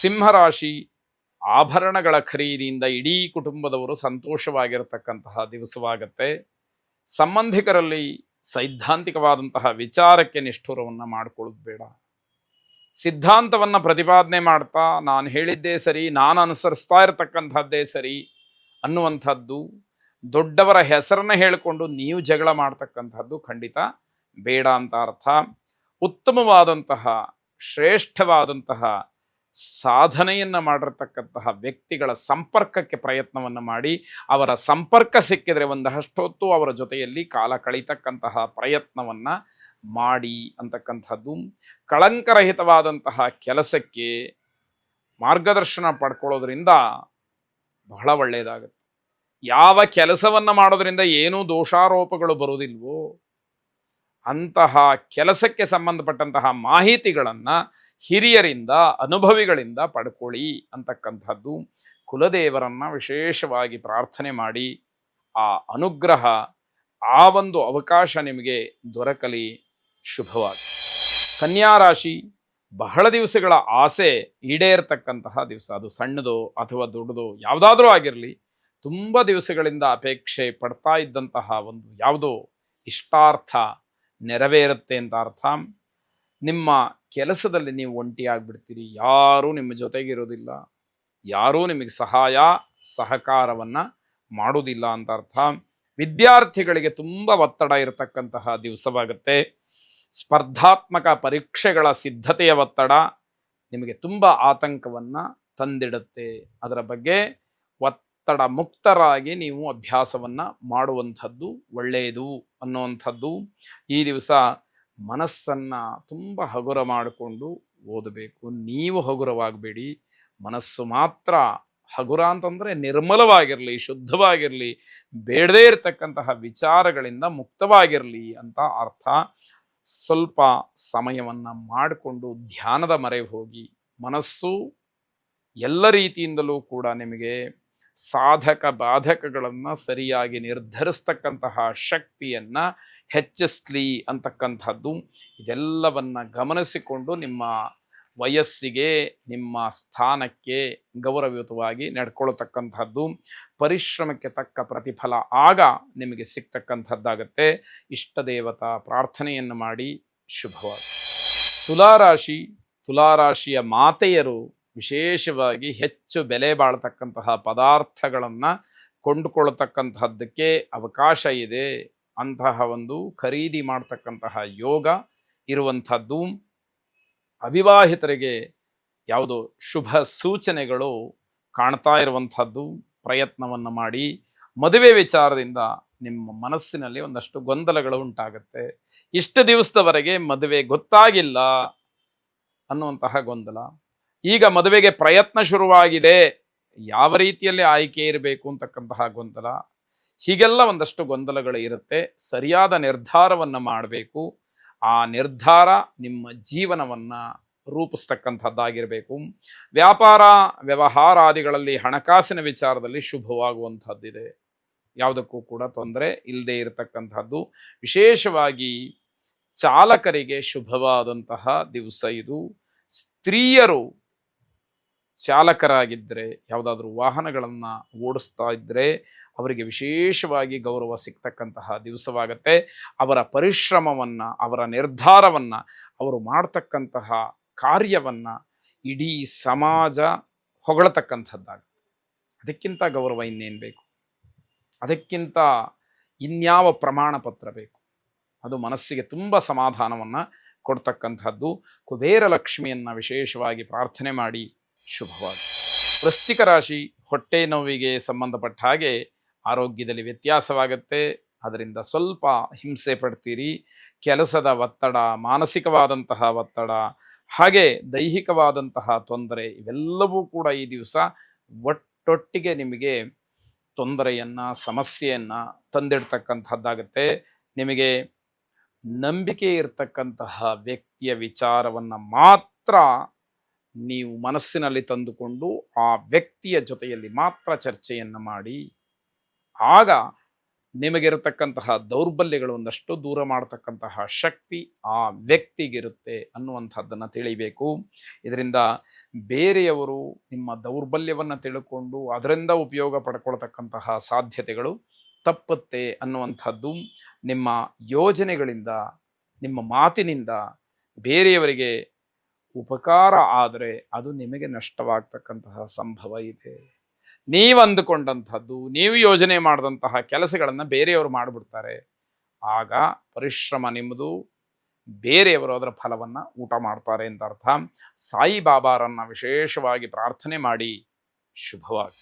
ಸಿಂಹರಾಶಿ, ಆಭರಣಗಳ ಖರೀದಿಯಿಂದ ಇಡೀ ಕುಟುಂಬದವರು ಸಂತೋಷವಾಗಿರತಕ್ಕಂತಹ ದಿವಸವಾಗತ್ತೆ. ಸಂಬಂಧಿಕರಲ್ಲಿ ಸೈದ್ಧಾಂತಿಕವಾದಂತಹ ವಿಚಾರಕ್ಕೆ ನಿಷ್ಠುರವನ್ನು ಮಾಡಿಕೊಳ್ಳೋದು ಬೇಡ. ಸಿದ್ಧಾಂತವನ್ನು ಪ್ರತಿಪಾದನೆ ಮಾಡ್ತಾ ನಾನು ಹೇಳಿದ್ದೇ ಸರಿ, ನಾನು ಅನುಸರಿಸ್ತಾ ಇರತಕ್ಕಂಥದ್ದೇ ಸರಿ ಅನ್ನುವಂಥದ್ದು, ದೊಡ್ಡವರ ಹೆಸರನ್ನ ಹೇಳಿಕೊಂಡು ನೀವು ಜಗಳ ಮಾಡ್ತಕ್ಕಂಥದ್ದು ಖಂಡಿತ ಬೇಡ ಅಂತ ಅರ್ಥ. ಉತ್ತಮವಾದಂತಹ ಶ್ರೇಷ್ಠವಾದಂತಹ ಸಾಧನೆಯನ್ನು ಮಾಡಿರ್ತಕ್ಕಂತಹ ವ್ಯಕ್ತಿಗಳ ಸಂಪರ್ಕಕ್ಕೆ ಪ್ರಯತ್ನವನ್ನು ಮಾಡಿ, ಅವರ ಸಂಪರ್ಕ ಸಿಕ್ಕಿದರೆ ಒಂದಷ್ಟು ಹೊತ್ತು ಅವರ ಜೊತೆಯಲ್ಲಿ ಕಾಲ ಕಳೀತಕ್ಕಂತಹ ಪ್ರಯತ್ನವನ್ನು ಮಾಡಿ ಅಂತಕ್ಕಂಥದ್ದು. ಕಳಂಕರಹಿತವಾದಂತಹ ಕೆಲಸಕ್ಕೆ ಮಾರ್ಗದರ್ಶನ ಪಡ್ಕೊಳ್ಳೋದ್ರಿಂದ ಬಹಳ ಒಳ್ಳೆಯದಾಗುತ್ತೆ. ಯಾವ ಕೆಲಸವನ್ನು ಮಾಡೋದ್ರಿಂದ ಏನೂ ದೋಷಾರೋಪಗಳು ಬರುವುದಿಲ್ವೋ ಅಂತಹ ಕೆಲಸಕ್ಕೆ ಸಂಬಂಧಪಟ್ಟಂತಹ ಮಾಹಿತಿಗಳನ್ನು ಹಿರಿಯರಿಂದ, ಅನುಭವಿಗಳಿಂದ ಪಡ್ಕೊಳ್ಳಿ ಅಂತಕ್ಕಂಥದ್ದು. ಕುಲದೇವರನ್ನು ವಿಶೇಷವಾಗಿ ಪ್ರಾರ್ಥನೆ ಮಾಡಿ ಆ ಅನುಗ್ರಹ, ಆ ಒಂದು ಅವಕಾಶ ನಿಮಗೆ ದೊರಕಲಿ. ಶುಭವಾಗಿ. ಕನ್ಯಾ ರಾಶಿ, ಬಹಳ ದಿವಸಗಳ ಆಸೆ ಈಡೇರ್ತಕ್ಕಂತಹ ದಿವಸ. ಅದು ಸಣ್ಣದೋ ಅಥವಾ ದೊಡ್ಡದೋ ಯಾವುದಾದ್ರೂ ಆಗಿರಲಿ, ತುಂಬ ದಿವಸಗಳಿಂದ ಅಪೇಕ್ಷೆ ಪಡ್ತಾ ಇದ್ದಂತಹ ಒಂದು ಯಾವುದೋ ಇಷ್ಟಾರ್ಥ ನೆರವೇರುತ್ತೆ ಅಂತ ಅರ್ಥ. ನಿಮ್ಮ ಕೆಲಸದಲ್ಲಿ ನೀವು ಒಂಟಿಯಾಗ್ಬಿಡ್ತೀರಿ, ಯಾರೂ ನಿಮ್ಮ ಜೊತೆಗಿರೋದಿಲ್ಲ, ಯಾರೂ ನಿಮಗೆ ಸಹಾಯ ಸಹಕಾರವನ್ನು ಮಾಡೋದಿಲ್ಲ ಅಂತ ಅರ್ಥ. ವಿದ್ಯಾರ್ಥಿಗಳಿಗೆ ತುಂಬ ಒತ್ತಡ ಇರತಕ್ಕಂತಹ ದಿವಸವಾಗುತ್ತೆ. ಸ್ಪರ್ಧಾತ್ಮಕ ಪರೀಕ್ಷೆಗಳ ಸಿದ್ಧತೆಯ ಒತ್ತಡ ನಿಮಗೆ ತುಂಬ ಆತಂಕವನ್ನು ತಂದಿಡುತ್ತೆ. ಅದರ ಬಗ್ಗೆ ಒತ್ತಡ ಮುಕ್ತರಾಗಿ ನೀವು ಅಭ್ಯಾಸವನ್ನು ಮಾಡುವಂಥದ್ದು ಒಳ್ಳೆಯದು ಅನ್ನುವಂಥದ್ದು. ಈ ದಿವಸ ಮನಸ್ಸನ್ನು ತುಂಬ ಹಗುರ ಮಾಡಿಕೊಂಡು ಓದಬೇಕು. ನೀವು ಹಗುರವಾಗಬೇಡಿ, ಮನಸ್ಸು ಮಾತ್ರ ಹಗುರ ಅಂತಂದರೆ ನಿರ್ಮಲವಾಗಿರಲಿ, ಶುದ್ಧವಾಗಿರಲಿ, ಬೇಡದೇ ಇರತಕ್ಕಂತಹ ವಿಚಾರಗಳಿಂದ ಮುಕ್ತವಾಗಿರಲಿ ಅಂತ ಅರ್ಥ. ಸ್ವಲ್ಪ ಸಮಯವನ್ನು ಮಾಡಿಕೊಂಡು ಧ್ಯಾನದ ಮೊರೆ ಹೋಗಿ, ಮನಸ್ಸು ಎಲ್ಲ ರೀತಿಯಿಂದಲೂ ಕೂಡ ನಿಮಗೆ ಸಾಧಕ ಬಾಧಕಗಳನ್ನು ಸರಿಯಾಗಿ ನಿರ್ಧರಿಸ್ತಕ್ಕಂತಹ ಶಕ್ತಿಯನ್ನು ಹೆಚ್ಚಿಸಲಿ ಅಂತಕ್ಕಂಥದ್ದು. ಇದೆಲ್ಲವನ್ನು ಗಮನಿಸಿಕೊಂಡು ನಿಮ್ಮ ವಯಸ್ಸಿಗೆ, ನಿಮ್ಮ ಸ್ಥಾನಕ್ಕೆ ಗೌರವಯುತವಾಗಿ ನಡ್ಕೊಳ್ತಕ್ಕಂಥದ್ದು. ಪರಿಶ್ರಮಕ್ಕೆ ತಕ್ಕ ಪ್ರತಿಫಲ ಆಗ ನಿಮಗೆ ಸಿಗ್ತಕ್ಕಂಥದ್ದಾಗತ್ತೆ. ಇಷ್ಟ ದೇವತಾ ಪ್ರಾರ್ಥನೆಯನ್ನು ಮಾಡಿ. ಶುಭವಾಗಿ. ತುಲಾರಾಶಿ, ತುಲಾರಾಶಿಯ ಮಾತೆಯರು ವಿಶೇಷವಾಗಿ ಹೆಚ್ಚು ಬೆಲೆ ಬಾಳ್ತಕ್ಕಂತಹ ಪದಾರ್ಥಗಳನ್ನು ಕೊಂಡುಕೊಳ್ಳತಕ್ಕಂತಹದ್ದಕ್ಕೆ ಅವಕಾಶ ಇದೆ. ಅಂತಹ ಒಂದು ಖರೀದಿ ಮಾಡ್ತಕ್ಕಂತಹ ಯೋಗ ಇರುವಂಥದ್ದು. ಅವಿವಾಹಿತರಿಗೆ ಯಾವುದೋ ಶುಭ ಸೂಚನೆಗಳು ಕಾಣ್ತಾ ಇರುವಂಥದ್ದು. ಪ್ರಯತ್ನವನ್ನು ಮಾಡಿ. ಮದುವೆ ವಿಚಾರದಿಂದ ನಿಮ್ಮ ಮನಸ್ಸಿನಲ್ಲಿ ಒಂದಷ್ಟು ಗೊಂದಲಗಳು ಉಂಟಾಗುತ್ತೆ. ಇಷ್ಟು ದಿವಸದವರೆಗೆ ಮದುವೆ ಗೊತ್ತಾಗಿಲ್ಲ ಅನ್ನುವಂತಹ ಗೊಂದಲ, ಈಗ ಮದುವೆಗೆ ಪ್ರಯತ್ನ ಶುರುವಾಗಿದೆ, ಯಾವ ರೀತಿಯಲ್ಲಿ ಆಯ್ಕೆ ಇರಬೇಕು ಅಂತಕ್ಕಂತಹ ಗೊಂದಲ, ಹೀಗೆಲ್ಲ ಒಂದಷ್ಟು ಗೊಂದಲಗಳು ಇರುತ್ತೆ. ಸರಿಯಾದ ನಿರ್ಧಾರವನ್ನು ಮಾಡಬೇಕು. ಆ ನಿರ್ಧಾರ ನಿಮ್ಮ ಜೀವನವನ್ನು ರೂಪಿಸ್ತಕ್ಕಂಥದ್ದಾಗಿರಬೇಕು. ವ್ಯಾಪಾರ ವ್ಯವಹಾರಾದಿಗಳಲ್ಲಿ ಹಣಕಾಸಿನ ವಿಚಾರದಲ್ಲಿ ಶುಭವಾಗುವಂಥದ್ದಿದೆ. ಯಾವುದಕ್ಕೂ ಕೂಡ ತೊಂದರೆ ಇಲ್ಲದೆ ಇರತಕ್ಕಂಥದ್ದು. ವಿಶೇಷವಾಗಿ ಚಾಲಕರಿಗೆ ಶುಭವಾದಂತಹ ದಿವಸ ಇದು. ಸ್ತ್ರೀಯರು ಚಾಲಕರಾಗಿದ್ದರೆ, ಯಾವುದಾದ್ರೂ ವಾಹನಗಳನ್ನು ಓಡಿಸ್ತಾ ಇದ್ದರೆ ಅವರಿಗೆ ವಿಶೇಷವಾಗಿ ಗೌರವ ಸಿಗ್ತಕ್ಕಂತಹ ದಿವಸವಾಗತ್ತೆ. ಅವರ ಪರಿಶ್ರಮವನ್ನು, ಅವರ ನಿರ್ಧಾರವನ್ನು, ಅವರು ಮಾಡ್ತಕ್ಕಂತಹ ಕಾರ್ಯವನ್ನು ಇಡೀ ಸಮಾಜ ಹೊಗಳತಕ್ಕಂಥದ್ದಾಗುತ್ತೆ. ಅದಕ್ಕಿಂತ ಗೌರವ ಇನ್ನೇನು ಬೇಕು? ಅದಕ್ಕಿಂತ ಇನ್ಯಾವ ಪ್ರಮಾಣ ಪತ್ರ ಬೇಕು? ಅದು ಮನಸ್ಸಿಗೆ ತುಂಬ ಸಮಾಧಾನವನ್ನು ಕೊಡ್ತಕ್ಕಂಥದ್ದು. ಕುಬೇರ ಲಕ್ಷ್ಮಿಯನ್ನು ವಿಶೇಷವಾಗಿ ಪ್ರಾರ್ಥನೆ ಮಾಡಿ. ಶುಭವಾಗಿ. ವೃಶ್ಚಿಕ ರಾಶಿ, ಹೊಟ್ಟೆ ನೋವಿಗೆ ಸಂಬಂಧಪಟ್ಟ ಹಾಗೆ ಆರೋಗ್ಯದಲ್ಲಿ ವ್ಯತ್ಯಾಸವಾಗುತ್ತೆ. ಅದರಿಂದ ಸ್ವಲ್ಪ ಹಿಂಸೆ ಪಡ್ತೀರಿ. ಕೆಲಸದ ಒತ್ತಡ, ಮಾನಸಿಕವಾದಂತಹ ಒತ್ತಡ, ಹಾಗೆ ದೈಹಿಕವಾದಂತಹ ತೊಂದರೆ, ಇವೆಲ್ಲವೂ ಕೂಡ ಈ ದಿವಸ ಒಟ್ಟೊಟ್ಟಿಗೆ ನಿಮಗೆ ತೊಂದರೆಯನ್ನು, ಸಮಸ್ಯೆಯನ್ನು ತಂದಿಡ್ತಕ್ಕಂಥದ್ದಾಗತ್ತೆ. ನಿಮಗೆ ನಂಬಿಕೆ ಇರತಕ್ಕಂತಹ ವ್ಯಕ್ತಿಯ ವಿಚಾರವನ್ನು ಮಾತ್ರ ನೀವು ಮನಸ್ಸಿನಲ್ಲಿ ತಂದುಕೊಂಡು ಆ ವ್ಯಕ್ತಿಯ ಜೊತೆಯಲ್ಲಿ ಮಾತ್ರ ಚರ್ಚೆಯನ್ನು ಮಾಡಿ. ಆಗ ನಿಮಗಿರತಕ್ಕಂತಹ ದೌರ್ಬಲ್ಯಗಳು ಒಂದಷ್ಟು ದೂರ ಮಾಡತಕ್ಕಂತಹ ಶಕ್ತಿ ಆ ವ್ಯಕ್ತಿಗಿರುತ್ತೆ ಅನ್ನುವಂಥದ್ದನ್ನು ತಿಳಿಬೇಕು. ಇದರಿಂದ ಬೇರೆಯವರು ನಿಮ್ಮ ದೌರ್ಬಲ್ಯವನ್ನು ತಿಳ್ಕೊಂಡು ಅದರಿಂದ ಉಪಯೋಗ ಪಡ್ಕೊಳ್ತಕ್ಕಂತಹ ಸಾಧ್ಯತೆಗಳು ತಪ್ಪುತ್ತೆ ಅನ್ನುವಂಥದ್ದು ನಿಮ್ಮ ಯೋಜನೆಗಳಿಂದ, ನಿಮ್ಮ ಮಾತಿನಿಂದ ಬೇರೆಯವರಿಗೆ ಉಪಕಾರ ಆದರೆ ಅದು ನಿಮಗೆ ನಷ್ಟವಾಗ್ತಕ್ಕಂತಹ ಸಂಭವ ಇದೆ. ನೀವು ಅಂದುಕೊಂಡಂಥದ್ದು, ನೀವು ಯೋಜನೆ ಮಾಡಿದಂತಹ ಕೆಲಸಗಳನ್ನು ಬೇರೆಯವರು ಮಾಡಿಬಿಡ್ತಾರೆ. ಆಗ ಪರಿಶ್ರಮ ನಿಮ್ಮದು, ಬೇರೆಯವರು ಅದರ ಫಲವನ್ನು ಊಟ ಮಾಡ್ತಾರೆ ಅಂತ ಅರ್ಥ. ಸಾಯಿಬಾಬಾರನ್ನು ವಿಶೇಷವಾಗಿ ಪ್ರಾರ್ಥನೆ ಮಾಡಿ. ಶುಭವಾಗಿ.